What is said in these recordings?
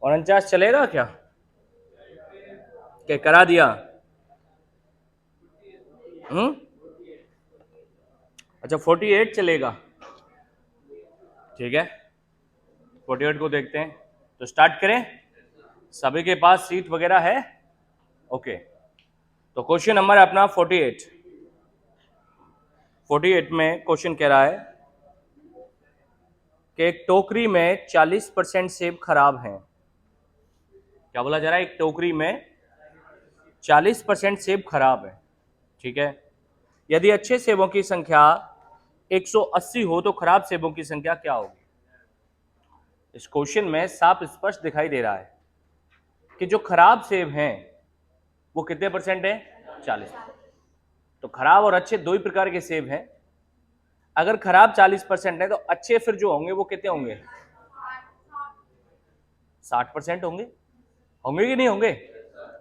49 चलेगा क्या? क्या करा दिया? अच्छा 48 चलेगा, ठीक है 48 को देखते हैं। तो स्टार्ट करें, सभी के पास सीट वगैरह है? ओके, तो क्वेश्चन नंबर है अपना 48 में क्वेश्चन कह रहा है कि एक टोकरी में 40% सेब खराब हैं। क्या बोला जा रहा है? एक टोकरी में 40% सेब खराब है, ठीक है। यदि अच्छे सेबों की संख्या 180 हो तो खराब सेबों की संख्या क्या होगी? इस क्वेश्चन में साफ स्पष्ट दिखाई दे रहा है कि जो खराब सेब हैं वो कितने परसेंट है? 40। तो खराब और अच्छे दो ही प्रकार के सेब हैं। अगर खराब 40% है तो अच्छे फिर जो होंगे वो कितने होंगे? 60% होंगे। होंगे कि नहीं होंगे?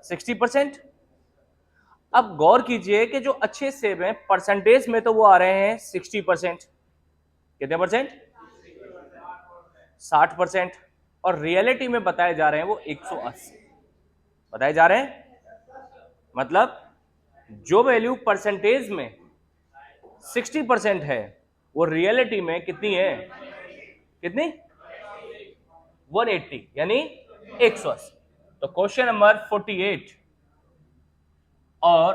60%। अब गौर कीजिए कि जो अच्छे सेब हैं परसेंटेज में तो वो आ रहे हैं 60%। कितने परसेंट? 60%। और रियलिटी में बताए जा रहे हैं वो 180 बताए जा रहे हैं। मतलब जो वैल्यू परसेंटेज में 60% है वो रियलिटी में कितनी है? कितनी? 180 यानी 180। तो क्वेश्चन नंबर 48 और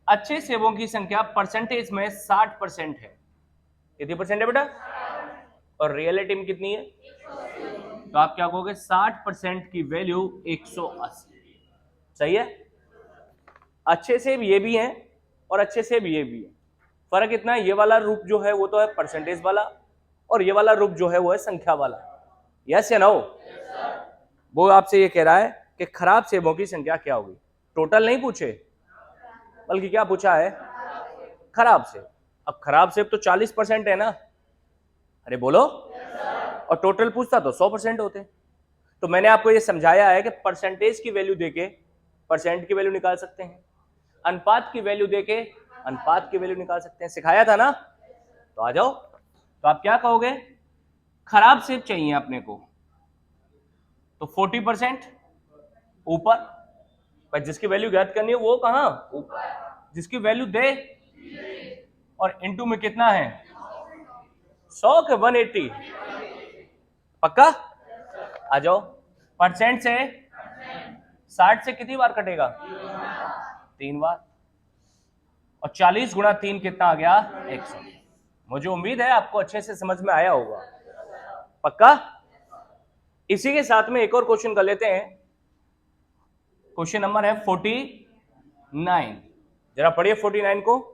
अच्छे सेबों की संख्या परसेंटेज में 60% है। कितनी परसेंट है बेटा? और रियलिटी में कितनी है? तो आप क्या कहोगे? 60% की वैल्यू 180। सही है। अच्छे सेब ये भी हैं और अच्छे सेब ये भी है। फर्क इतना है, ये वाला रूप जो है वो तो है परसेंटेज वाला और ये वाला रूप जो है वो है संख्या वाला। यस या नो? वो आपसे ये कह रहा है कि खराब सेबों की संख्या क्या होगी। टोटल नहीं पूछे, बल्कि क्या पूछा है? खराब सेब। अब खराब सेब तो 40% है ना? अरे बोलो। और टोटल पूछता तो 100% होते। तो मैंने आपको ये समझाया है कि परसेंटेज की वैल्यू देके परसेंट की वैल्यू निकाल सकते हैं, अनुपात की वैल्यू देके अनुपात की वैल्यू निकाल सकते हैं। सिखाया था ना? तो आ जाओ। तो आप क्या कहोगे? खराब सेब चाहिए अपने को, तो 40% ऊपर, पर जिसकी वैल्यू ज्ञात करनी है वो कहां? ऊपर। जिसकी वैल्यू दे और इनटू में कितना है? 100 के 180। पक्का? आ जाओ। परसेंट से 60 से कितनी बार कटेगा? 3 बार। और 40 गुणा 3 कितना आ गया? 100। मुझे उम्मीद है आपको अच्छे से समझ में आया होगा। पक्का? इसी के साथ में एक और क्वेश्चन कर लेते हैं। क्वेश्चन नंबर है 49। जरा पढ़िए 49 को।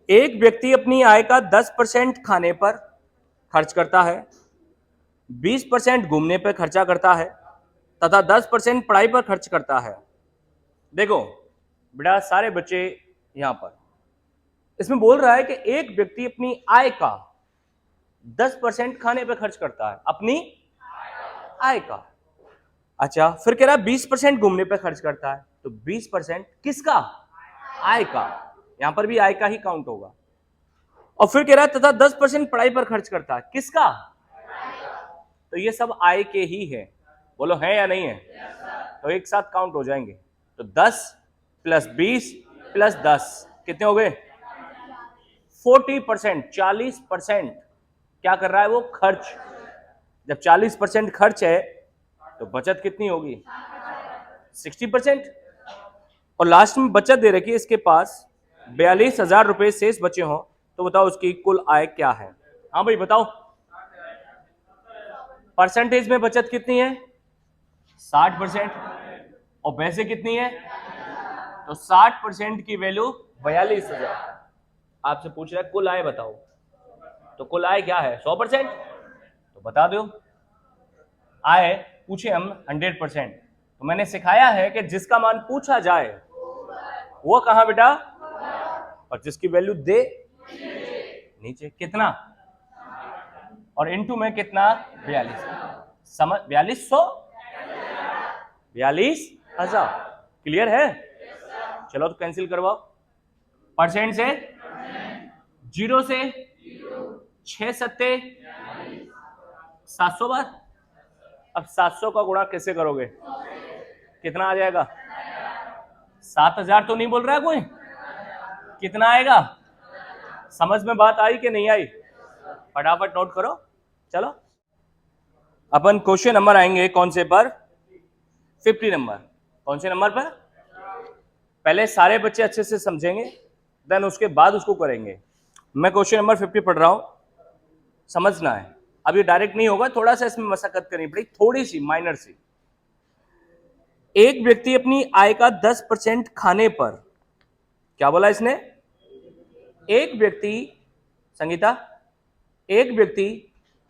एक व्यक्ति अपनी आय का 10% खाने पर खर्च करता है, 20% घूमने पर खर्चा करता है तथा 10% पढ़ाई पर खर्च करता है। देखो बेटा सारे बच्चे यहां पर, इसमें बोल रहा है कि एक व्यक्ति अपनी आय का 10% खाने पर खर्च करता है, अपनी आय का। अच्छा फिर कह रहा है 20% घूमने पर खर्च करता है, तो 20% किसका? आय का। यहां पर भी आय का ही काउंट होगा। और फिर कह रहा है तथा 10% पढ़ाई पर खर्च करता है, किसका? तो ये सब आय के ही है। बोलो है या नहीं है? तो एक साथ काउंट हो जाएंगे। तो 10 प्लस 20 प्लस 10 कितने हो गए? 40%। 40% क्या कर रहा है वो? खर्च। जब 40% खर्च है तो बचत कितनी होगी? 60%। और लास्ट में बचत दे रखी है इसके पास 42,000 रुपए शेष बचे हो, तो बताओ उसकी कुल आय क्या है? हाँ भाई बताओ। परसेंटेज में बचत कितनी है? 60%। और पैसे कितनी है? तो 60% की वैल्यू 42,000। आपसे पूछ रहा है कुल आय बताओ, तो कुल आय क्या है? 100%। तो बता दो। आय पूछे हम 100%, तो मैंने सिखाया है कि जिसका मान पूछा जाए वो कहां बेटा? और जिसकी वैल्यू दे नीचे। कितना? और इनटू में कितना? 42। समझ? 4200 42,000। क्लियर है? चलो तो कैंसिल करवाओ। परसेंट से, जीरो से, 6 सत्ते 700 बार। अब 700 का गुणा कैसे करोगे, कितना आ जाएगा? 7000 तो नहीं बोल रहा है कोई, कितना आएगा? समझ में बात आई कि नहीं आई? फटाफट नोट करो। चलो अपन क्वेश्चन नंबर आएंगे कौन से पर? 50 नंबर। कौन से नंबर पर? पहले सारे बच्चे अच्छे से समझेंगे, देन उसके बाद उसको करेंगे। मैं क्वेश्चन नंबर 50 पढ़ रहा हूं, समझना है। अब ये डायरेक्ट नहीं होगा, थोड़ा सा इसमें मशक्कत करनी पड़ेगी, थोड़ी सी माइनर सी। एक व्यक्ति अपनी आय का 10% खाने पर, क्या बोला इसने? एक व्यक्ति, संगीता, एक व्यक्ति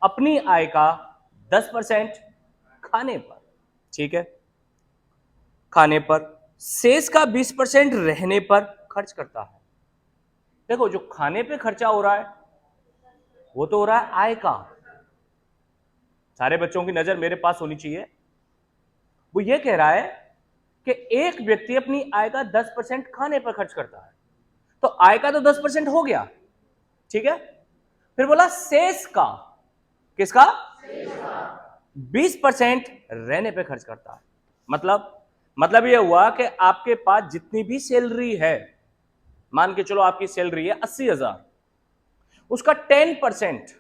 अपनी आय का 10% खाने पर, ठीक है, खाने पर, शेष का 20% रहने पर खर्च करता है। देखो जो खाने पे खर्चा हो रहा है वो तो हो रहा है आय का। सारे बच्चों की नजर मेरे पास होनी चाहिए। वो ये कह रहा है कि एक व्यक्ति अपनी आय का 10% खाने पर खर्च करता है, तो आय का तो 10% हो गया, ठीक है। फिर बोला शेष का, किसका? 20% रहने पे खर्च करता है। मतलब यह हुआ कि आपके पास जितनी भी सैलरी है, मान के चलो आपकी सैलरी है 80,000, उसका 10%,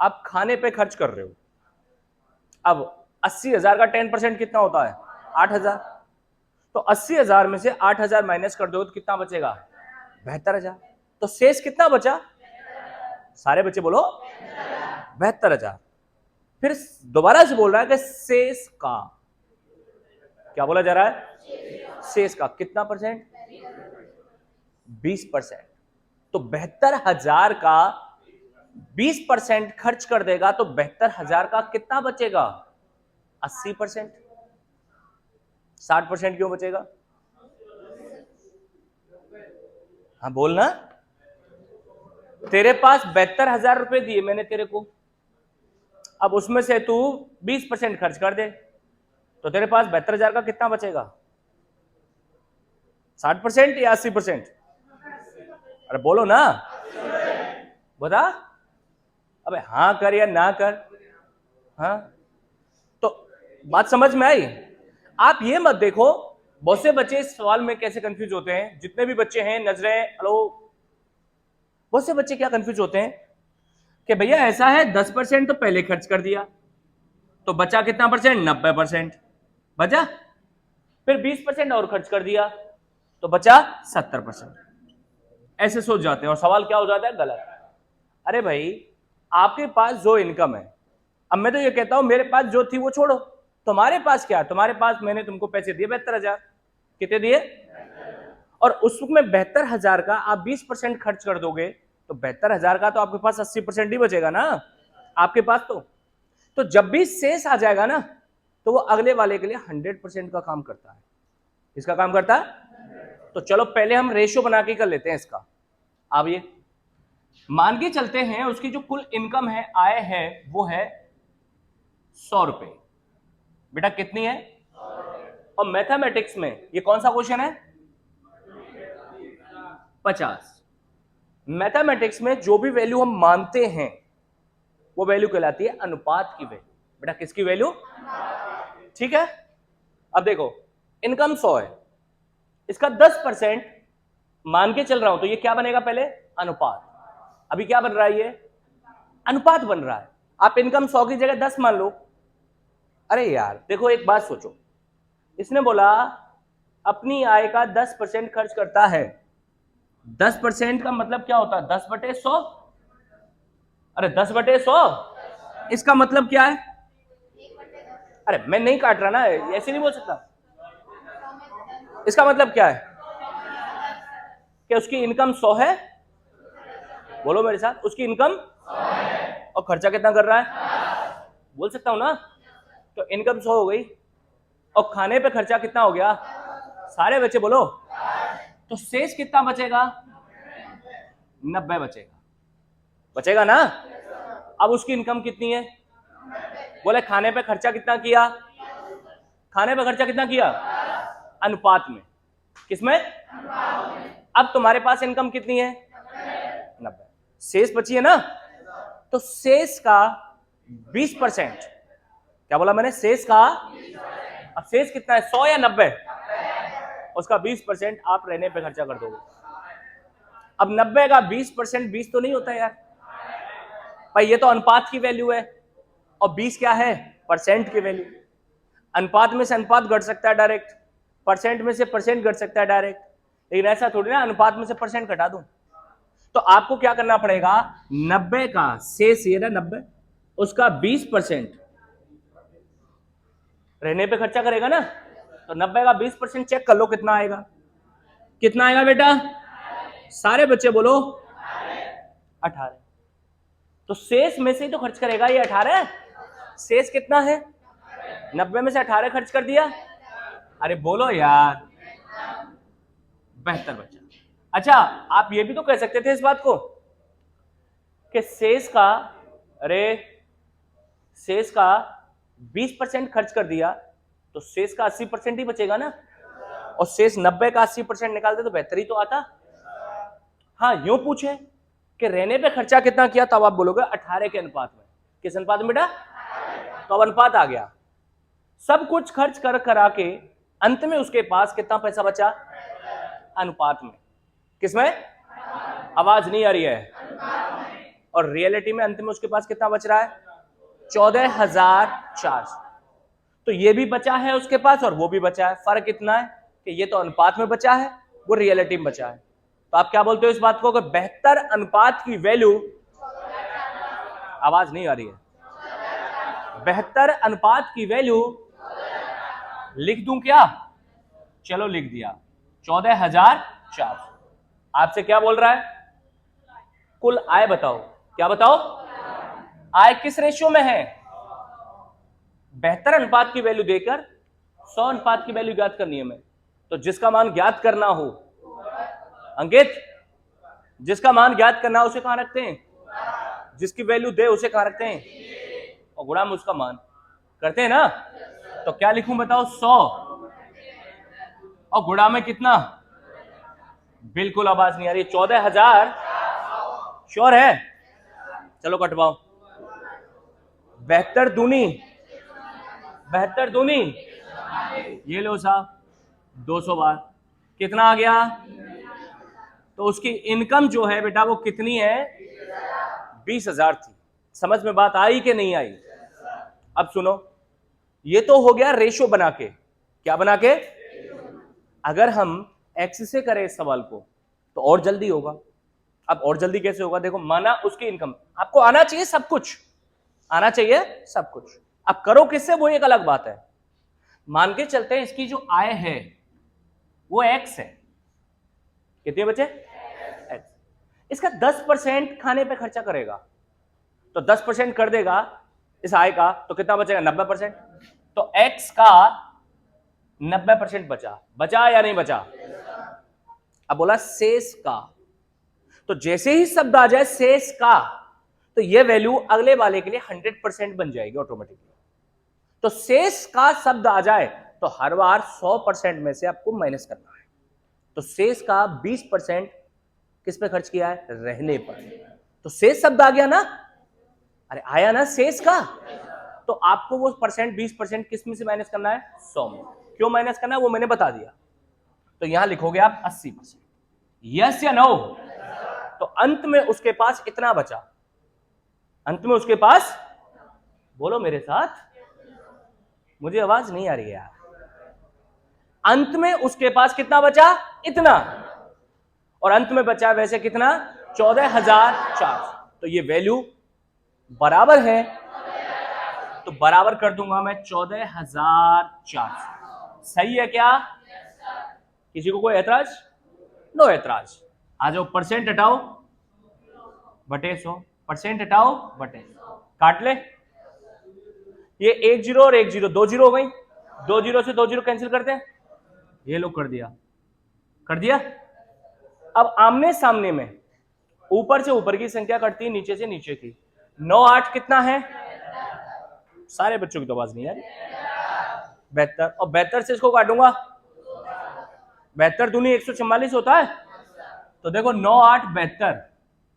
आप खाने पे खर्च कर रहे हो। अब 80,000 का 10% कितना होता है? 8,000। तो 80,000 में से 8,000 माइनस कर दो तो कितना बचेगा? 72,000। तो शेष कितना बचा? सारे बच्चे बोलो 72,000। फिर दोबारा से बोल रहा है कि शेष का, क्या बोला जा रहा है? शेष का कितना परसेंट? 20%। तो 72,000 का 20% खर्च कर देगा तो 72,000 का कितना बचेगा? 80%। 60% क्यों बचेगा? हाँ बोलना। तेरे पास 72,000 रुपए दिए मैंने तेरे को, अब उसमें से तू 20% खर्च कर दे तो तेरे पास 72,000 का कितना बचेगा? 60% या 80%? अरे बोलो ना, बता। अबे हाँ कर या ना कर। हाँ तो बात समझ में आई? आप ये मत देखो, बहुत से बच्चे इस सवाल में कैसे कंफ्यूज होते हैं, जितने भी बच्चे हैं नजरें, हेलो, बहुत से बच्चे क्या कंफ्यूज होते हैं कि भैया ऐसा है 10% तो पहले खर्च कर दिया तो बचा कितना परसेंट? 90% बचा। फिर 20% और खर्च कर दिया तो बचा 70%। ऐसे सोच जाते हैं और सवाल क्या हो जाता है? गलत। अरे भाई आपके पास जो इनकम है, अब मैं तो ये कहता हूं मेरे पास जो थी वो छोड़ो, तुम्हारे पास क्या? तुम्हारे पास मैंने तुमको पैसे दिए 72,000। कितने दिए? और उसमें 72,000 का आप 20% खर्च कर दोगे तो 72,000 का तो आपके पास 80% ही बचेगा ना आपके पास। तो जब भी शेष आ जाएगा ना तो वो अगले वाले के लिए 100% का काम करता है। किसका काम करता है? तो चलो पहले हम रेशियो बना के कर लेते हैं इसका। अब ये मान के चलते हैं उसकी जो कुल इनकम है, आय है, वो है 100 रुपए। बेटा कितनी है? और मैथमेटिक्स में ये कौन सा क्वेश्चन है? 50। मैथमेटिक्स में जो भी वैल्यू हम मानते हैं वो वैल्यू कहलाती है अनुपात की वैल्यू। बेटा किसकी वैल्यू? ठीक है। अब देखो इनकम 100 है, इसका 10% मान के चल रहा हूं तो ये क्या बनेगा? पहले अनुपात। अभी क्या बन रहा है? ये अनुपात बन रहा है। आप इनकम 100 की जगह 10 मान लो। अरे यार देखो एक बात सोचो, इसने बोला अपनी आय का 10% खर्च करता है। 10% का मतलब क्या होता है? 10/100। अरे 10/100 इसका मतलब क्या है? अरे मैं नहीं काट रहा ना, ऐसे नहीं बोल सकता। इसका मतलब क्या है कि उसकी इनकम 100 है। बोलो मेरे साथ, उसकी इनकम 100 है और खर्चा कितना कर रहा है? बोल सकता हूं ना। तो इनकम 100 हो गई और खाने पे खर्चा कितना हो गया? सारे बच्चे बोलो। तो शेष कितना बचेगा? 90 बचेगा। बचेगा ना। अब उसकी इनकम कितनी है? बोले खाने पे खर्चा कितना किया? खाने पे खर्चा कितना किया? अनुपात में। किसमें? अब तुम्हारे पास इनकम कितनी है? 90। शेष बची है ना, तो शेष का 20%, क्या बोला मैंने, शेष का, अब शेष कितना है, 100 या 90, उसका 20% आप रहने पे खर्चा कर दोगे। अब 90 का 20%, 20 तो नहीं होता यार भाई, ये तो अनुपात की वैल्यू है, और 20 क्या है, परसेंट की वैल्यू। अनुपात में से अनुपात घट सकता है डायरेक्ट, परसेंट में से परसेंट घट सकता है डायरेक्ट, लेकिन ऐसा थोड़ी ना अनुपात में से परसेंट घटा दूं। तो आपको क्या करना पड़ेगा, 90 का शेष ये ना 90, उसका 20% रहने पे खर्चा करेगा ना, तो 90 का 20% चेक कर लो कितना आएगा, कितना आएगा बेटा, सारे बच्चे बोलो 18। तो शेष में से ही तो खर्च करेगा ये 18, शेष कितना है, 90 में से 18 खर्च कर दिया, अरे बोलो यार, 72 बचा। अच्छा, आप ये भी तो कह सकते थे इस बात को कि शेष का, अरे शेष का 20% खर्च कर दिया तो शेष का 80% ही बचेगा ना, और शेष 90 का 80% निकालते तो बेहतर ही तो आता। हाँ, यूं पूछे कि रहने पे खर्चा कितना किया, तब आप बोलोगे 18 के अनुपात में। किस अनुपात में बेटा, तो अब अनुपात आ गया। सब कुछ खर्च कर करा के अंत में उसके पास कितना पैसा बचा, अनुपात में। किसमें, आवाज नहीं आ रही है, और रियलिटी में अंत में उसके पास कितना बच रहा है, 14,400। तो ये भी बचा है उसके पास और वो भी बचा है, फर्क इतना है कि ये तो अनुपात में बचा है, वो रियलिटी में बचा है। तो आप क्या बोलते हो इस बात को कि 72 अनुपात की वैल्यू, आवाज नहीं आ रही है, 72 अनुपात की वैल्यू लिख दूं क्या, चलो लिख दिया, 14,400। आपसे क्या बोल रहा है, कुल आय बताओ, क्या बताओ, आय किस रेशियो में है, 72 अनुपात की वैल्यू देकर 100 अनुपात की वैल्यू ज्ञात करनी है हमें। तो जिसका मान ज्ञात करना हो, अंकित, जिसका मान ज्ञात करना हो उसे कहां रखते हैं, जिसकी वैल्यू दे उसे कहां रखते हैं, और गुणा में उसका मान करते हैं ना। तो क्या लिखूं बताओ, 100, और गुणा में कितना, बिल्कुल आवाज नहीं आ रही, 14,000, श्योर है, चलो कटवाओ, 72 दूनी, 72 दूनी, ये लो साहब 200 बार, कितना आ गया, तो उसकी इनकम जो है बेटा वो कितनी है, 20,000 थी। समझ में बात आई कि नहीं आई। अब सुनो, ये तो हो गया रेशो बना के, क्या बना के, अगर हम एक्स से करें इस सवाल को तो और जल्दी होगा। अब और जल्दी कैसे होगा, देखो, माना उसकी इनकम, आपको आना चाहिए सब कुछ, आना चाहिए सब कुछ, अब करो किससे वो एक अलग बात है। मान के चलते हैं इसकी जो आय है वो एक्स है, कितने बचे, एक्स, इसका 10% खाने पे खर्चा करेगा, तो 10% कर देगा इस आय का, तो कितना बचेगा, 90%। तो एक्स का 90% बचा या नहीं बचा। अब बोला शेष का, तो जैसे ही शब्द आ जाए शेष का, तो ये वैल्यू अगले वाले के लिए 100% बन जाएगी ऑटोमेटिकली। तो शेष का शब्द आ जाए तो हर बार 100% में से आपको माइनस करना है। तो शेष का 20% किस पे खर्च किया है, रहने पर। तो शेष शब्द आ गया ना, अरे आया ना शेष का, तो आपको वो परसेंट 20% किस में से माइनस करना है, 100 में। क्यों माइनस करना है वो मैंने बता दिया। तो यहां लिखोगे आप 80%, यस या नो। तो अंत में उसके पास इतना बचा, अंत में उसके पास, बोलो मेरे साथ, मुझे आवाज नहीं आ रही है यार, अंत में उसके पास कितना बचा, इतना, और अंत में बचा वैसे कितना, 14,400। तो ये वैल्यू बराबर है, तो बराबर कर दूंगा मैं 14,400। सही है क्या, किसी को कोई ऐतराज, नो ऐतराज। आ जाओ, परसेंट हटाओ बटे 100, परसेंट हटाओ बटे 100, काट ले, ये 1 0 और 1 0, 2 0 हो गई, 2 0 से 2 0 कैंसिल करते हैं, ये लो कर दिया, कर दिया। अब आमने सामने में ऊपर से ऊपर की संख्या कटती है, नीचे से नीचे की। 9 8 कितना है, सारे बच्चों की तो आवाज नहीं है, 72, और 72 से इसको काटूंगा, 72 दूनी 144 होता है। तो देखो 9 8 72,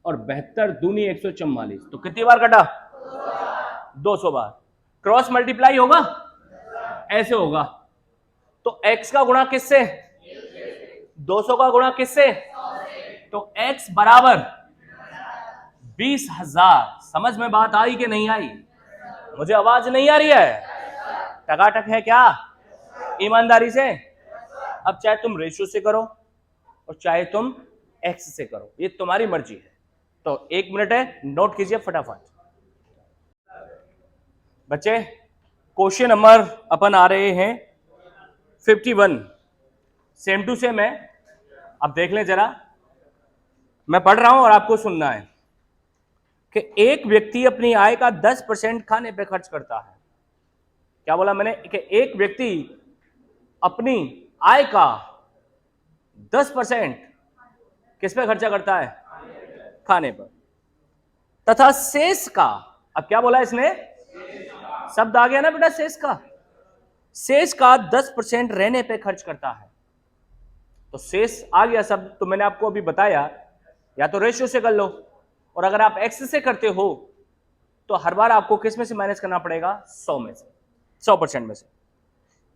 और 72 दूनी 144, तो कितनी बार कटा? 200 बार। क्रॉस मल्टीप्लाई होगा, ऐसे होगा, तो x का गुणा किससे? 200 का गुणा किससे? तो x बराबर 20,000। समझ में बात आई कि नहीं आई? मुझे आवाज नहीं आ रही है? टकाटक है क्या? ईमानदारी से। अब चाहे तुम रेशियो से करो और चाहे तुम एक्स से करो, ये तुम्हारी मर्जी है। तो 1 मिनट है, नोट कीजिए फटाफट। बच्चे क्वेश्चन नंबर अपन आ रहे हैं 51, सेम टू सेम है। अब देख लें जरा, मैं पढ़ रहा हूं और आपको सुनना है कि एक व्यक्ति अपनी आय का 10% खाने पे खर्च करता है। क्या बोला मैंने? कि एक व्यक्ति अपनी आय का 10% किस पे खर्चा करता है? खाने पर। तथा शेष का, अब क्या बोला इसने? शब्द आ गया ना बेटा, शेष का। शेष का 10% रहने पे खर्च करता है। तो शेष आ गया शब्द, तो मैंने आपको अभी बताया, या तो रेशियो से कर लो, और अगर आप एक्स से करते हो तो हर बार आपको किस में से माइनस करना पड़ेगा? 100 में से, 100% में से।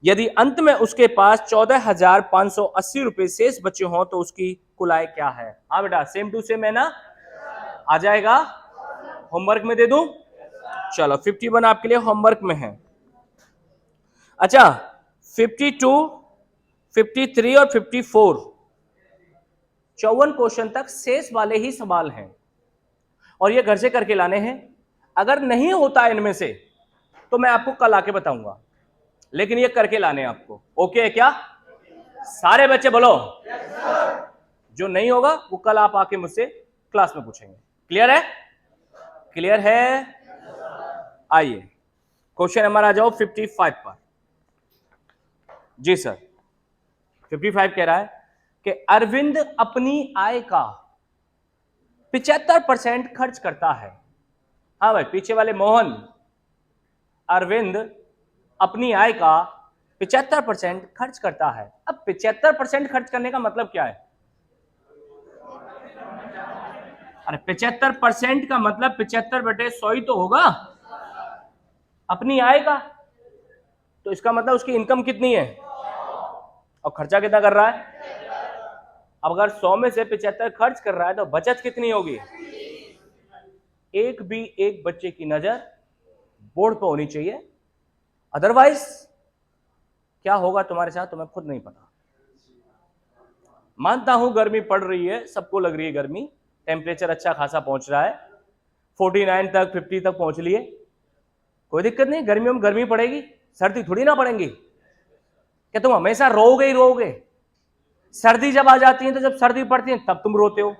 यदि अंत में उसके पास 14,580 रुपए शेष बचे हों तो उसकी कुल आय क्या है? हाँ बेटा, सेम टू सेम है ना? आ जाएगा? होमवर्क में दे दूं? चलो 51 आपके लिए होमवर्क में है। अच्छा 52, 53 और 54, 54 क्वेश्चन तक शेष वाले ही सवाल हैं और ये घर से करके लाने हैं। अगर नहीं होता इनमें से तो मैं आपको कल आके बताऊंगा, लेकिन ये करके लाने हैं आपको। ओके है क्या? सारे बच्चे बोलो जो नहीं होगा वो कल आप आके मुझसे क्लास में पूछेंगे। क्लियर है? क्लियर है? आइए क्वेश्चन नंबर आ जाओ 55 पर। जी सर, 55 कह रहा है कि अरविंद अपनी आय का 75% खर्च करता है। हाँ भाई, पीछे वाले मोहन, अरविंद अपनी आय का 75% खर्च करता है। अब 75% खर्च करने का मतलब क्या है? अरे 75% का मतलब 75/100 ही तो होगा अपनी आय का। तो इसका मतलब उसकी इनकम कितनी है और खर्चा कितना कर रहा है? अब अगर 100 में से 75 खर्च कर रहा है तो बचत कितनी होगी? एक बच्चे की नजर बोर्ड पर होनी चाहिए, अदरवाइज क्या होगा तुम्हारे साथ तुम्हें खुद नहीं पता। मानता हूं गर्मी पड़ रही है, सबको लग रही है गर्मी, टेम्परेचर अच्छा खासा पहुंच रहा है, 49 तक 50 तक पहुंच लिए। कोई दिक्कत नहीं, गर्मियों में गर्मी पड़ेगी, सर्दी थोड़ी ना पड़ेंगी। क्या तुम हमेशा रोओगे ही रोओगे? सर्दी जब आ जाती है तो जब सर्दी पड़ती है तब तुम रोते हो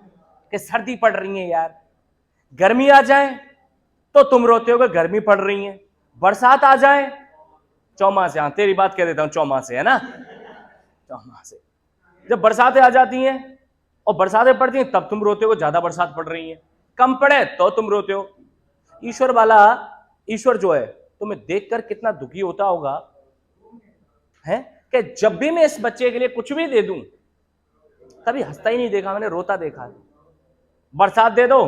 कि सर्दी पड़ रही है यार। गर्मी आ जाए तो तुम रोते हो कि गर्मी पड़ रही है। बरसात आ जाए, चौमासे, हाँ तेरी बात कह देता हूं, चौमासे है ना, चौमासे। जब बरसातें आ जाती हैं और बरसातें पड़ती हैं तब तुम रोते हो ज्यादा बरसात पड़ रही है, कम पड़े तो तुम रोते हो। ईश्वर वाला, ईश्वर जो है तुम्हें देखकर कितना दुखी होता होगा है कि जब भी मैं इस बच्चे के लिए कुछ भी दे दूं, कभी हंसता ही नहीं देखा मैंने, रोता देखा है। बरसात दे दो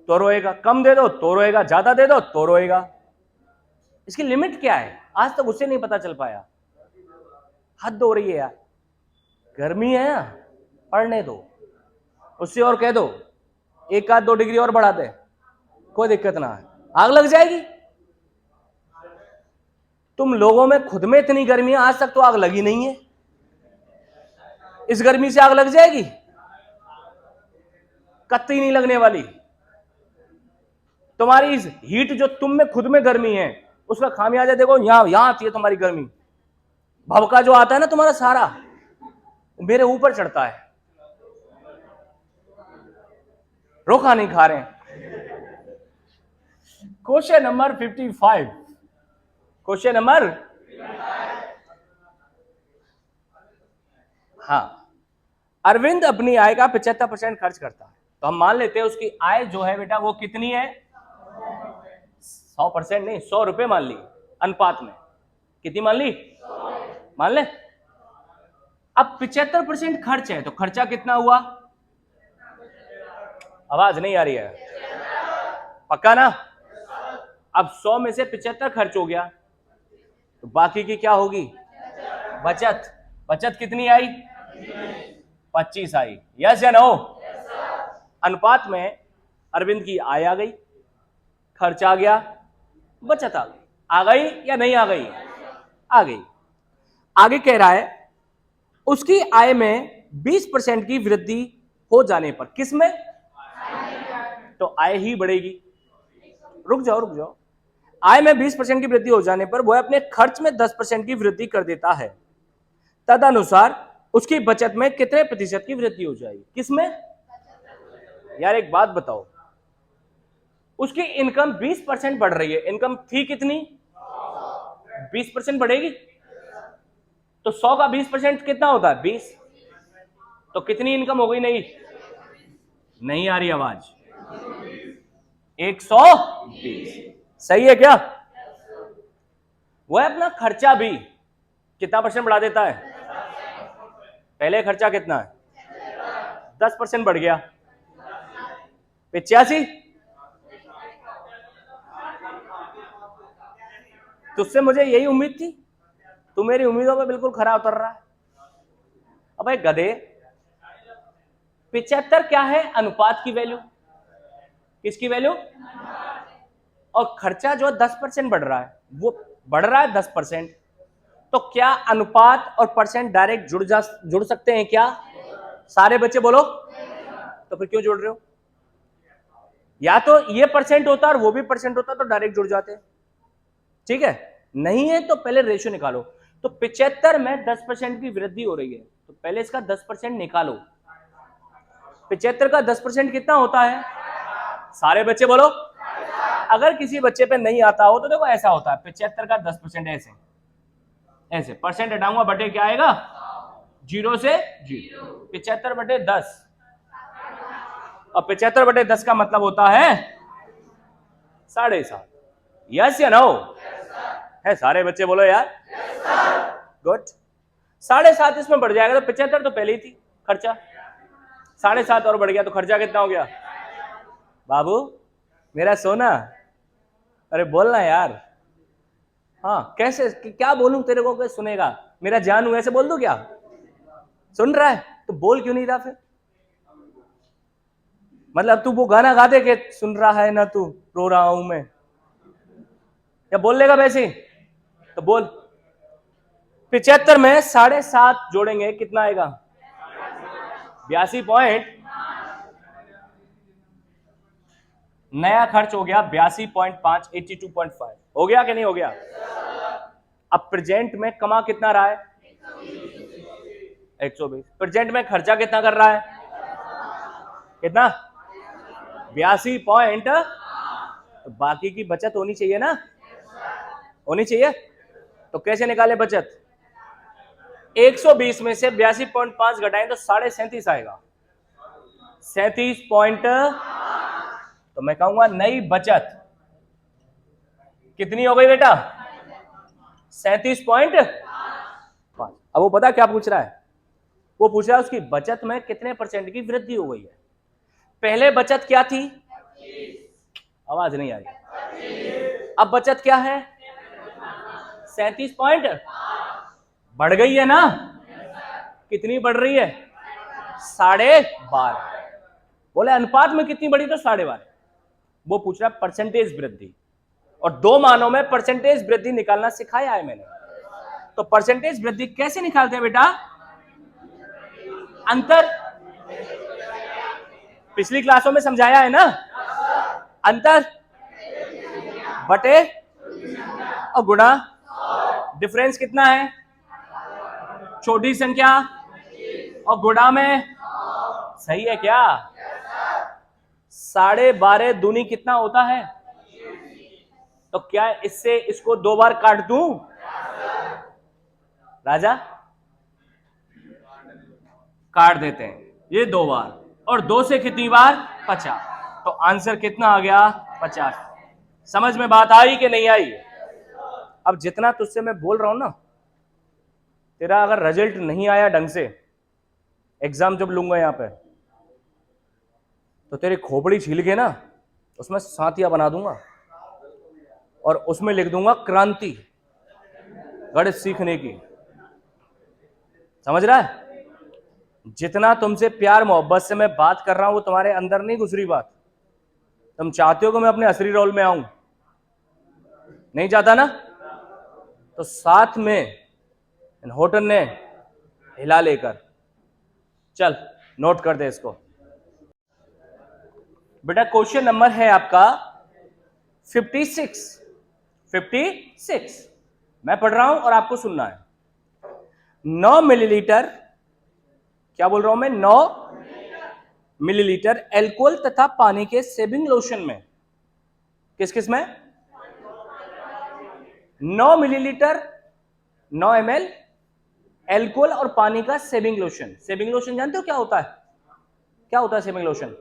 तो रोएगा, कम दे दो तो रोएगा, ज्यादा दे दो तो रोएगा। इसकी लिमिट क्या है आज तक उसे नहीं पता चल पाया। हद हो रही है यार, गर्मी है ना, पढ़ने दो, उससे और कह दो 1 आध 2 डिग्री और बढ़ा दे, कोई दिक्कत ना है, आग लग जाएगी। तुम लोगों में खुद में इतनी गर्मी है, आज तक तो आग लगी नहीं है, इस गर्मी से आग लग जाएगी? कतई नहीं लगने वाली। तुम्हारी इस हीट जो तुम में खुद में गर्मी है उसका खामियाजा देखो, यहां आती है तुम्हारी गर्मी। भवका जो आता है ना तुम्हारा सारा मेरे ऊपर चढ़ता है, रोका नहीं खा रहे। क्वेश्चन नंबर 55, क्वेश्चन नंबर, हाँ, अरविंद अपनी आय का 75% खर्च करता है। तो हम मान लेते हैं उसकी आय जो है बेटा वो कितनी है? 100% नहीं, 100 रुपए मान ली, अनुपात में कितनी मान ली? मान ले। अब 75% खर्च है तो खर्चा कितना हुआ? आवाज नहीं आ रही है, पक्का ना? अब 100 में से 75 खर्च हो गया तो बाकी की क्या होगी? बचत। बचत कितनी आई? 25 आई। यस या नो? अनुपात में अरविंद की आय आ गई, खर्च आ गया, बचत आ गई या नहीं आ गई? आ गई। आगे कह रहा है उसकी आय में 20% की वृद्धि हो जाने पर, किसमें? तो आय ही बढ़ेगी। रुक जाओ। आय में 20% की वृद्धि हो जाने पर वह अपने खर्च में 10% की वृद्धि कर देता है। तदनुसार उसकी बचत में कितने प्रतिशत की वृद्धि हो जाएगी? किसमें? यार एक बात बताओ, उसकी इनकम 20% बढ़ रही है, इनकम थी कितनी? 20% बढ़ेगी तो 100 का 20% कितना होता है? 20। तो कितनी इनकम हो गई? नहीं आ रही आवाज। 120। सही है क्या? वह अपना खर्चा भी कितना % बढ़ा देता है? पहले खर्चा कितना है? 10% बढ़ गया, 85। तुझसे मुझे यही उम्मीद थी, तू मेरी उम्मीदों पे बिल्कुल खरा उतर रहा है। अब भाई गधे, 75 क्या है? अनुपात की वैल्यू। किसकी वैल्यू? और खर्चा जो 10% बढ़ रहा है, वो बढ़ रहा है 10%, तो क्या अनुपात और परसेंट डायरेक्ट जुड़ सकते हैं क्या? सारे बच्चे बोलो। तो फिर क्यों जोड़ रहे हो? या तो ये % होता और वो भी % होता तो डायरेक्ट जुड़ जाते। ठीक है, नहीं है तो पहले रेशियो निकालो। तो 75 में 10% की वृद्धि हो रही है, तो पहले इसका 10% निकालो। 75 का 10% कितना होता है? सारे बच्चे बोलो। अगर किसी बच्चे पे नहीं आता हो तो देखो ऐसा होता है, 75 का 10% ऐसे ऐसे, परसेंट हटाऊंगा बटे क्या आएगा? 0 से 0। 75 बटे 10, और 75 बटे 10 का मतलब होता है 7.5। यस या नो? है, सारे बच्चे बोलो यार। गुड। 7.5 इसमें बढ़ जाएगा तो 75 तो पहले ही थी खर्चा, 7.5 और बढ़ गया तो खर्चा कितना हो गया? बाबू मेरा सोना, अरे बोलना यार। हाँ कैसे, क्या बोलूं तेरे को, कैसे सुनेगा? मेरा जानू ऐसे बोल दूं क्या? सुन रहा है तो बोल क्यों नहीं रहा फिर? मतलब तू वो गाना गा दे के सुन रहा है ना, तू रो रहा हूं मैं, या बोल लेगा वैसे? तो बोल। 75 में 7.5 जोड़ेंगे कितना आएगा? 82 पॉइंट। नया खर्च हो गया 82.5, 82.5 हो गया कि नहीं हो गया? अब प्रेजेंट में कमा कितना रहा है? 120। प्रेजेंट में खर्चा कितना कर रहा है? कितना? 82 पॉइंट। तो बाकी की बचत होनी चाहिए ना, होनी चाहिए। तो कैसे निकाले बचत? 120 में से 82.5 घटाएं तो 37.5 आएगा। 37 पॉइंट। तो मैं कहूंगा नई बचत कितनी हो गई बेटा? 37.5। अब वो पता क्या पूछ रहा है? वो पूछ रहा है उसकी बचत में कितने % की वृद्धि हो गई है। पहले बचत क्या थी? आवाज नहीं आ रही। अब बचत क्या है? 37 पॉइंट। बढ़ गई है ना? कितनी बढ़ रही है? 12.5। बोले अनुपात में कितनी बढ़ी? तो 12.5। वो पूछ रहा है परसेंटेज वृद्धि, और 2 मानों में परसेंटेज वृद्धि निकालना सिखाया है मैंने। तो परसेंटेज वृद्धि कैसे निकालते हैं बेटा? अंतर, पिछली क्लासों में समझाया है ना, अंतर बटे और गुणा। डिफरेंस कितना है? छोटी संख्या और गुणा में। सही है क्या? 12.5 दूनी कितना होता है? तो क्या इससे इसको 2 बार काट दूं राजा? काट देते हैं ये 2 बार, और 2 से कितनी बार? 50। तो आंसर कितना आ गया? 50। समझ में बात आई कि नहीं आई? अब जितना तुझसे मैं बोल रहा हूं ना, तेरा अगर रिजल्ट नहीं आया ढंग से, एग्जाम जब लूंगा यहां पे, तो तेरी खोपड़ी छील के ना उसमें सातिया बना दूंगा और उसमें लिख दूंगा क्रांति गणित सीखने की। समझ रहा है? जितना तुमसे प्यार मोहब्बत से मैं बात कर रहा हूं वो तुम्हारे अंदर नहीं घुस रही बात। तुम चाहते हो कि मैं अपने असली रोल में आऊं? नहीं चाहता ना? तो साथ में होटल ने हिला लेकर चल नोट कर दे इसको। बेटा क्वेश्चन नंबर है आपका 56। 56 मैं पढ़ रहा हूं और आपको सुनना है। 9 मिलीलीटर, क्या बोल रहा हूं मैं, 9 मिलीलीटर एल्कोहल तथा पानी के सेविंग लोशन में, किस किस में, 9 मिलीलीटर 9 ml एल्कोहल और पानी का सेविंग लोशन। सेविंग लोशन जानते हो क्या होता है? क्या होता है सेविंग लोशन?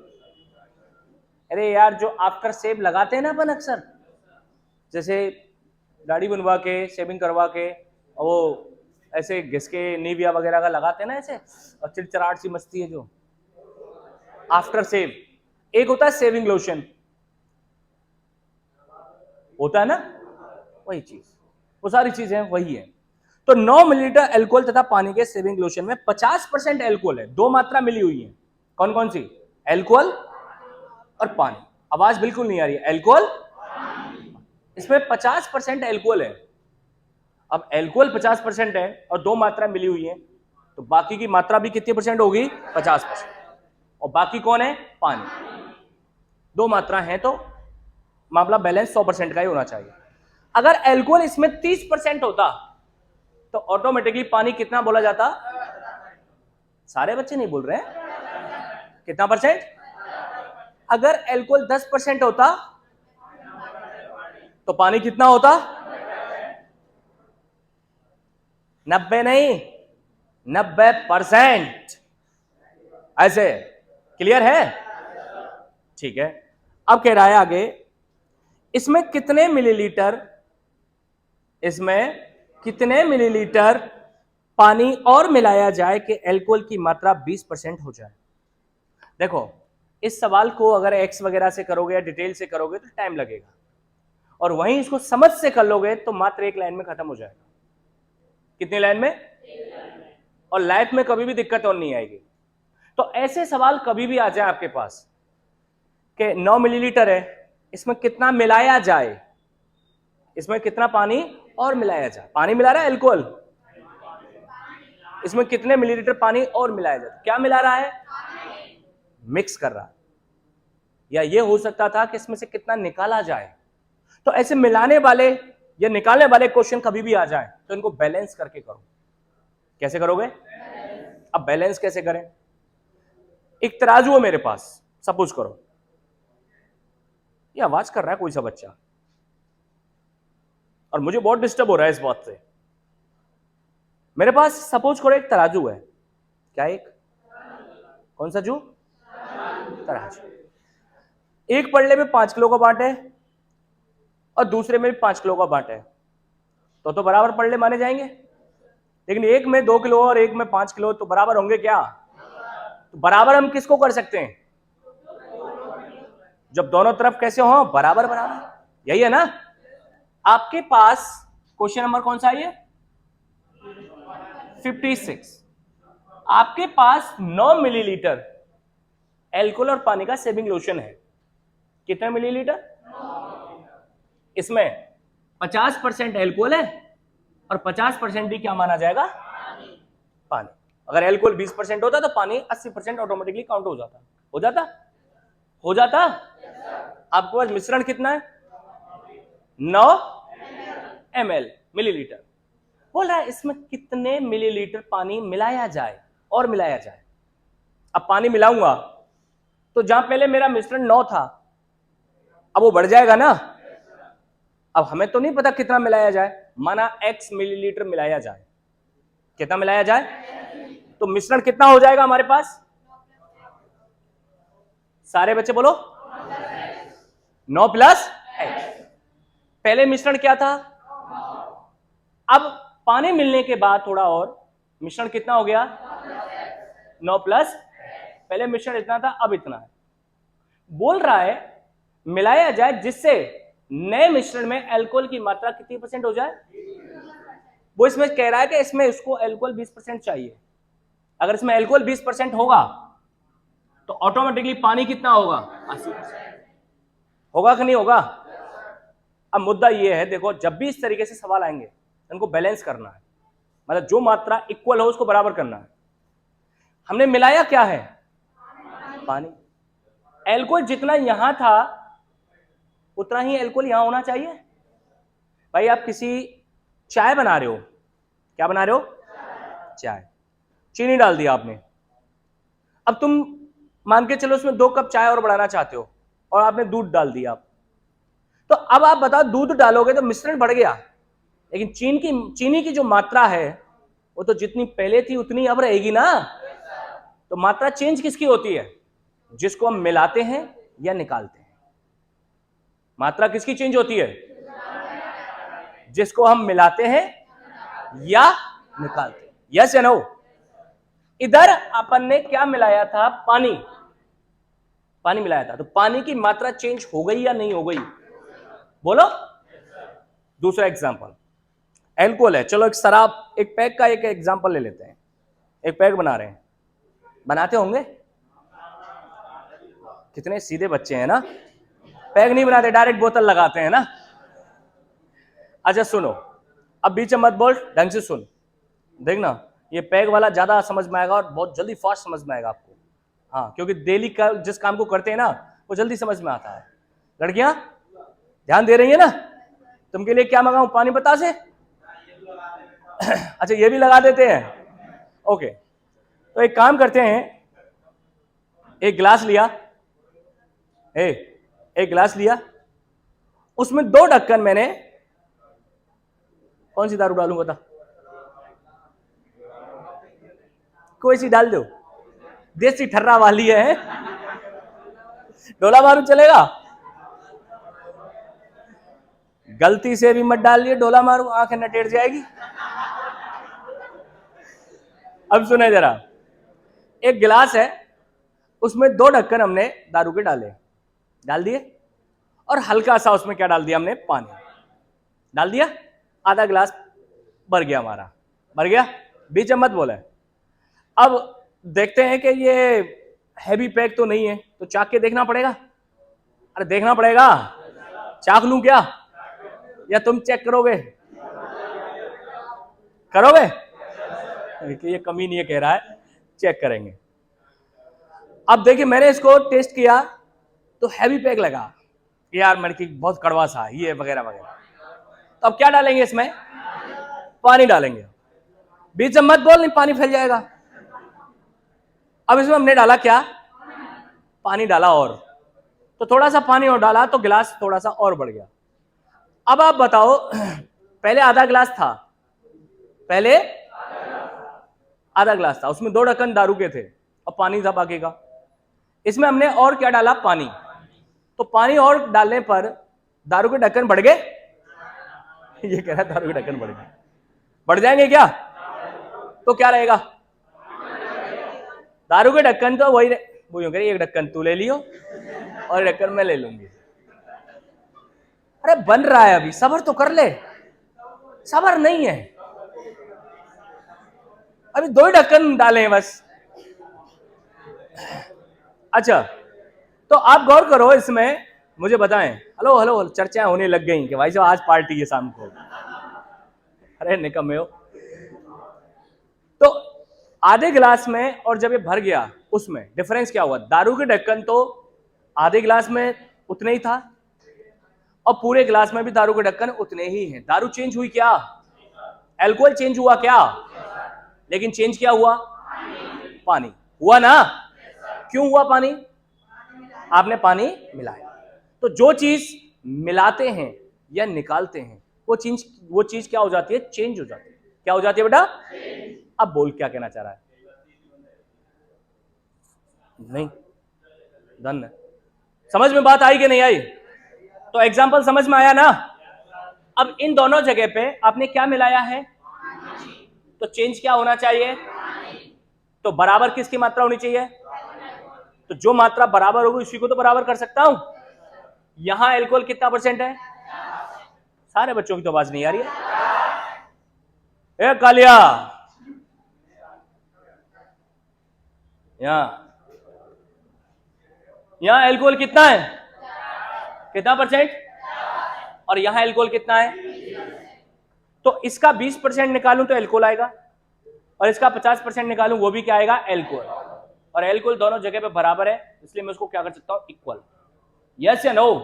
अरे यार जो आफ्टर सेव लगाते हैं ना अपन अक्सर, जैसे दाढ़ी बनवा के सेविंग करवा के और वो ऐसे घिस के नीविया वगैरह का लगाते हैं ना ऐसे, और चिड़चिड़ाहट सी मस्ती है जो आफ्टर सेव। एक होता है सेविंग लोशन, होता है ना, वही चीज, वो सारी चीजें वही है। तो 9 मिलीलीटर एल्कोहल तथा पानी के सेविंग लोशन में 50% एल्कोहल है, दो मात्रा मिली हुई है। कौन कौन सी? एल्कोहल और पानी। आवाज बिल्कुल नहीं आ रही है। एल्कोहल, इसमें 50% एल्कोहल है। अब एल्कोहल 50% है और दो मात्रा मिली हुई है, तो बाकी की मात्रा भी कितनी परसेंट होगी? 50%। और बाकी कौन है? पानी। दो मात्रा है तो मामला बैलेंस 100% का ही होना चाहिए। अगर एल्कोहल इसमें 30% होता तो ऑटोमेटिकली पानी कितना बोला जाता? सारे बच्चे नहीं बोल रहे हैं। कितना परसेंट? अगर एल्कोहल 10% होता तो पानी कितना होता? 90 नहीं, 90%। ऐसे क्लियर है? ठीक है। अब कह रहा है आगे, इसमें कितने मिलीलीटर पानी और मिलाया जाए कि एल्कोहल की मात्रा 20% हो जाए? देखो इस सवाल को अगर एक्स वगैरह से करोगे या डिटेल से करोगे तो टाइम लगेगा, और वहीं इसको समझ से कर लोगे तो मात्र एक लाइन में खत्म हो जाएगा। कितनी लाइन में? और लाइफ में कभी भी दिक्कत और नहीं आएगी। तो ऐसे सवाल कभी भी आ जाए आपके पास कि 9 मिलीलीटर है, इसमें कितना मिलाया जाए, इसमें कितना पानी और मिलाया जाए। पानी मिला रहा है एल्कोहल, इसमें कितने मिलीलीटर पानी और मिलाया जाए? क्या मिला रहा है? मिक्स कर रहा है। या ये हो सकता था कि इसमें से कितना निकाला जाए। तो ऐसे मिलाने वाले या निकालने वाले क्वेश्चन कभी भी आ जाए तो इनको बैलेंस करके करो। कैसे करोगे? अब बैलेंस कैसे करें? एक तराजू है मेरे पास, सपोज करो, ये आवाज कर रहा है कोई सा बच्चा और मुझे बहुत डिस्टर्ब हो रहा है इस बात से। मेरे पास सपोज करो एक तराजू है। क्या? एक कौन सा जू? तराजू। एक पल्ले में 5 किलो का बांट है और दूसरे में भी 5 किलो का बांट है, तो बराबर पल्ले माने जाएंगे। लेकिन एक में 2 किलो और एक में 5 किलो, तो बराबर होंगे क्या? तो बराबर हम किसको कर सकते हैं? जब दोनों तरफ कैसे हो? बराबर बराबर। यही है ना? आपके पास क्वेश्चन नंबर कौन सा है? ये 56। आपके पास 9 मिलीलीटर एल्कोहल और पानी का सेविंग लोशन है। कितने मिलीलीटर? इसमें 50% एल्कोहल है और 50% भी क्या माना जाएगा? पानी। अगर एल्कोहल 20% होता तो पानी 80% ऑटोमेटिकली काउंट हो जाता। हो जाता? हो जाता? आपके पास मिश्रण कितना है? 9 ml, मिलीलीटर। बोल रहा है इसमें कितने मिलीलीटर पानी मिलाया जाए और मिलाया जाए। अब पानी मिलाऊंगा तो जहां पहले मेरा मिश्रण 9 था, अब वो बढ़ जाएगा ना। अब हमें तो नहीं पता कितना मिलाया जाए, माना x मिलीलीटर मिलाया जाए। कितना मिलाया जाए? तो मिश्रण कितना हो जाएगा हमारे पास? सारे बच्चे बोलो 9 प्लस x। पहले मिश्रण क्या था? अब पानी मिलने के बाद थोड़ा और मिश्रण कितना हो गया? 9 प्लस। पहले मिश्रण इतना था, अब इतना है। बोल रहा है मिलाया जाए जिससे नए मिश्रण में अल्कोहल की मात्रा कितनी % हो जाए। वो इसमें कह रहा है कि इसमें इसको अल्कोहल 20% चाहिए। अगर इसमें अल्कोहल 20% होगा तो ऑटोमेटिकली पानी कितना होगा, 80% होगा कि नहीं होगा। अब मुद्दा ये है, देखो जब भी इस तरीके से सवाल आएंगे इनको बैलेंस करना है, मतलब जो मात्रा इक्वल हो उसको बराबर करना है। हमने मिलाया क्या है, पानी। अल्कोहल जितना यहां था उतना ही अल्कोहल यहां होना चाहिए। भाई आप किसी चाय बना रहे हो, क्या बना रहे हो, चाय, चीनी डाल दिया आपने। अब तुम मान के चलो उसमें 2 कप चाय और बढ़ाना चाहते हो और आपने दूध डाल दिया। तो अब आप बताओ दूध डालोगे तो मिश्रण बढ़ गया, लेकिन चीनी की जो मात्रा है वो तो जितनी पहले थी उतनी अब रहेगी ना। तो मात्रा चेंज किसकी होती है, जिसको हम मिलाते हैं या निकालते हैं। मात्रा किसकी चेंज होती है, जिसको हम मिलाते हैं या निकालते हैं। यस या नो। इधर अपन ने क्या मिलाया था, पानी, पानी मिलाया था, तो पानी की मात्रा चेंज हो गई या नहीं हो गई, बोलो। दूसरा एग्जांपल अल्कोहल है, चलो एक शराब, एक पैक का एक एग्जांपल ले लेते हैं। एक पैक बना रहे हैं, बनाते होंगे, कितने सीधे बच्चे हैं ना, पैक नहीं बनाते डायरेक्ट बोतल लगाते हैं ना। अच्छा सुनो, अब बीच में मत बोल, ढंग से सुन, देखना ये पैक वाला ज्यादा समझ में आएगा और बहुत जल्दी फास्ट समझ में आएगा आपको। हाँ, क्योंकि डेली का जिस काम को करते हैं ना वो जल्दी समझ में आता है। लड़कियां ध्यान दे रही है ना, तुमके लिए क्या मंगाऊं, पानी बता से अच्छा ये भी लगा देते हैं, ओके। तो एक काम करते हैं, एक गिलास लिया, एक गिलास लिया, उसमें 2 ढक्कन, मैंने कौन सी दारू डालूं बता, कोई सी डाल दो, देसी ठर्रा वाली है, डोला मारू चलेगा, गलती से भी मत डाल लिए डोला मारू, आंखें न टेढ़ जाएगी। अब सुने जरा, एक गिलास है उसमें 2 ढक्कन हमने दारू के डाल दिए, और हल्का सा उसमें क्या डाल दिया हमने, पानी डाल दिया, आधा गिलास भर गया हमारा, भर गया, बीच में मत बोले। अब देखते हैं कि ये हैवी पैक तो नहीं है, तो चाक के देखना पड़ेगा। अरे देखना पड़ेगा, चाक लूं क्या, या तुम चेक करोगे, करोगे, ये कमी नहीं है कह रहा है, चेक करेंगे। अब देखिए मैंने इसको टेस्ट किया तो हैवी पैक लगा, यार मेरे की बहुत कड़वा सा ये वगैरह वगैरह। तो अब क्या डालेंगे इसमें, पानी डालेंगे, बीच में मत बोल नहीं पानी फैल जाएगा। अब इसमें हमने डाला क्या, पानी डाला, और तो थोड़ा सा पानी और डाला तो गिलास थोड़ा सा और बढ़ गया। अब आप बताओ, पहले आधा गिलास था, पहले आधा गिलास था, उसमें 2 ढक्कन दारू के थे और पानी था बाकी का। इसमें हमने और क्या डाला, पानी। तो पानी और डालने पर दारू के ढक्कन बढ़ गए, ये कह रहा है दारू के ढक्कन बढ़ गए, बढ़ जाएंगे क्या, तो क्या रहेगा, दारू के ढक्कन तो वही कह रही, एक ढक्कन तू ले लियो और एक ढक्कन मैं ले लूंगी। अरे बन रहा है अभी, सब्र तो कर ले, सब्र नहीं है, अभी 2 ही ढक्कन डाले हैं बस। अच्छा तो आप गौर करो इसमें, मुझे बताएं, हेलो हेलो चर्चाएं होने लग गई कि भाई साहब आज पार्टी है शाम को, अरे निकम्मे हो। तो आधे गिलास में और जब ये भर गया उसमें डिफरेंस क्या हुआ, दारू के ढक्कन तो आधे गिलास में उतने ही था और पूरे गिलास में भी दारू के ढक्कन उतने ही हैं। दारू चेंज हुई क्या, अल्कोहल चेंज हुआ क्या, लेकिन चेंज क्या हुआ, पानी हुआ ना। क्यों हुआ पानी, आपने पानी मिलाया। तो जो चीज मिलाते हैं या निकालते हैं वो चीज क्या हो जाती है, चेंज हो जाती है। क्या हो जाती है बेटा, अब बोल क्या कहना चाह रहा है, नहीं डन, समझ में बात आई कि नहीं आई, तो एग्जांपल समझ में आया ना। अब इन दोनों जगह पे आपने क्या मिलाया है, तो चेंज क्या होना चाहिए, तो बराबर किसकी मात्रा होनी चाहिए, तो जो मात्रा बराबर होगी उसी को तो बराबर कर सकता हूं। यहां एल्कोहल कितना परसेंट है? सारे बच्चों की तो आवाज नहीं आ रही है। ए कालिया, यहां एल्कोहल कितना है? कितना परसेंट? और यहां एल्कोहल कितना है? तो इसका 20% निकालूं तो एल्कोहल आएगा, और इसका 50% निकालूं वो भी क्या आएगा? एल्कोहल। और एल्कोहल दोनों जगह पे बराबर है, इसलिए मैं उसको क्या कर सकता हूं? इक्वल। यस या नो?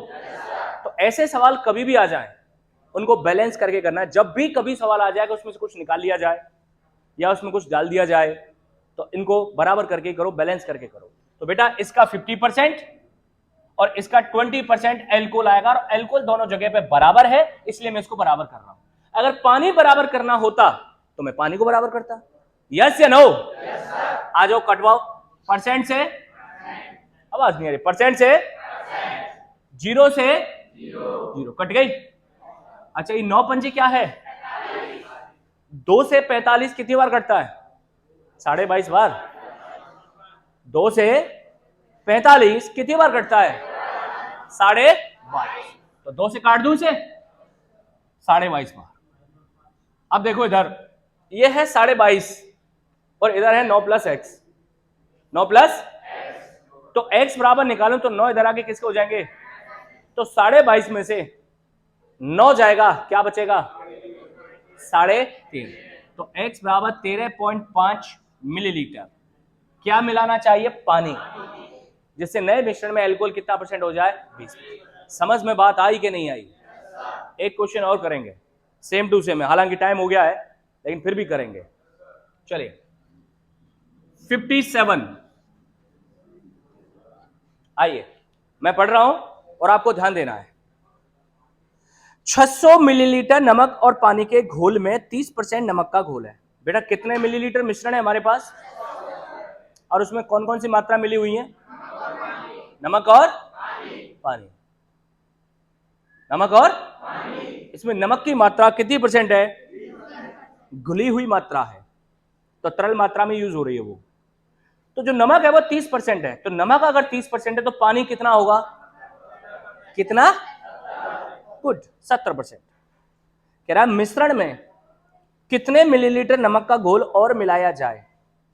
तो ऐसे सवाल कभी भी आ जाए उनको बैलेंस करके करना है। जब भी कभी सवाल आ जाएगा उसमें से कुछ निकाल लिया जाए या उसमें कुछ डाल दिया जाए, तो इनको बराबर करके करो, बैलेंस करके करो। तो बेटा इसका 50% और इसका 20% एल्कोहल आएगा, और एल्कोहल दोनों जगह पे बराबर है, इसलिए मैं इसको बराबर कर रहा हूं। अगर पानी बराबर करना होता तो मैं पानी को बराबर करता। यस या नो? आ जाओ, कटवाओ। परसेंट से, आवाज नहीं आ रही, परसेंट से 0 से 0 कट गई। अच्छा, ये 9 पंजे क्या है? 2 से 45 कितनी बार कटता है? 22.5 बार। 2 से 45 कितनी बार कटता है? 22.5। तो 2 से काट दूं इसे? 22.5 बार। अब देखो इधर, ये है 22.5 और इधर है 9 + x। 9 + तो x बराबर निकालूं तो 9 इधर आके किसके हो जाएंगे? तो 22.5 में से 9 जाएगा, क्या बचेगा? 3.5। तो x बराबर 13.5 मिलीलीटर क्या मिलाना चाहिए? पानी, जिससे नए मिश्रण में एल्कोहल कितना परसेंट हो जाए? 20। समझ में बात आई कि नहीं आई? एक क्वेश्चन और करेंगे सेम टू सेम है, हालांकि टाइम हो गया है लेकिन फिर भी करेंगे। चलिए 57। आइए मैं पढ़ रहा हूं और आपको ध्यान देना है। 600 मिलीलीटर नमक और पानी के घोल में 30% नमक का घोल है। बेटा कितने मिलीलीटर मिश्रण है हमारे पास, और उसमें कौन कौन सी मात्रा मिली हुई है? नमक और पानी। नमक और इसमें नमक की मात्रा कितनी परसेंट है? घुली हुई मात्रा है, तो तरल मात्रा में यूज हो रही है वो। तो जो नमक है वो 30% है, तो नमक अगर 30% है तो पानी कितना होगा? कितना? गुड, 70%। कह रहा है मिश्रण में कितने मिलीलीटर नमक का घोल और मिलाया जाए?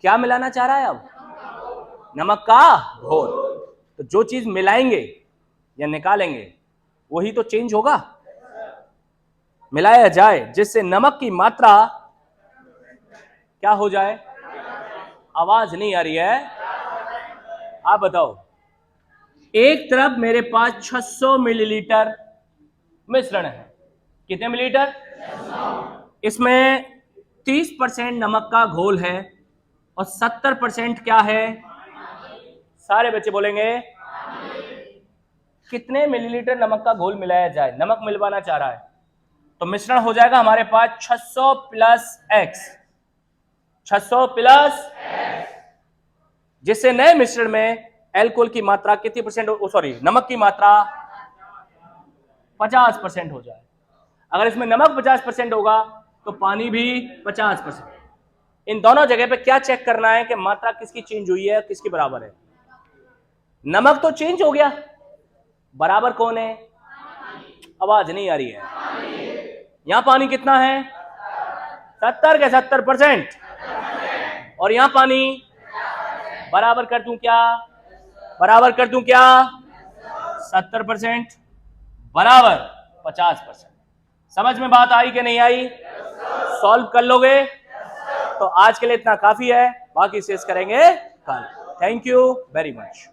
क्या मिलाना चाह रहा है अब? नमक का घोल। तो जो चीज मिलाएंगे या निकालेंगे वही तो चेंज होगा। मिलाया जाए जिससे नमक की मात्रा क्या हो जाए? आवाज नहीं आ रही है, आप बताओ। एक तरफ मेरे पास 600 मिलीलीटर मिश्रण है। कितने मिलीलीटर? इसमें 30% नमक का घोल है और 70% क्या है? सारे बच्चे बोलेंगे कितने मिलीलीटर नमक का घोल मिलाया जाए? नमक मिलवाना चाह रहा है, तो मिश्रण हो जाएगा हमारे पास 600 + x। 600 + जिससे नए मिश्रण में एल्कोहल की मात्रा कितनी परसेंट? सॉरी, नमक की मात्रा 50% हो जाए। अगर इसमें नमक 50% होगा तो पानी भी 50%। इन दोनों जगह पे क्या चेक करना है कि मात्रा किसकी चेंज हुई है, किसकी बराबर है? नमक तो चेंज हो गया, बराबर कौन है? आवाज नहीं आ रही है। यहां पानी कितना है? 70 के 70%। और यहां पानी बराबर कर दूं क्या? बराबर कर दूं क्या? 70% बराबर 50%। समझ में बात आई कि नहीं आई? सॉल्व कर लोगे? तो आज के लिए इतना काफी है, बाकी शेष करेंगे कल। Thank you very much.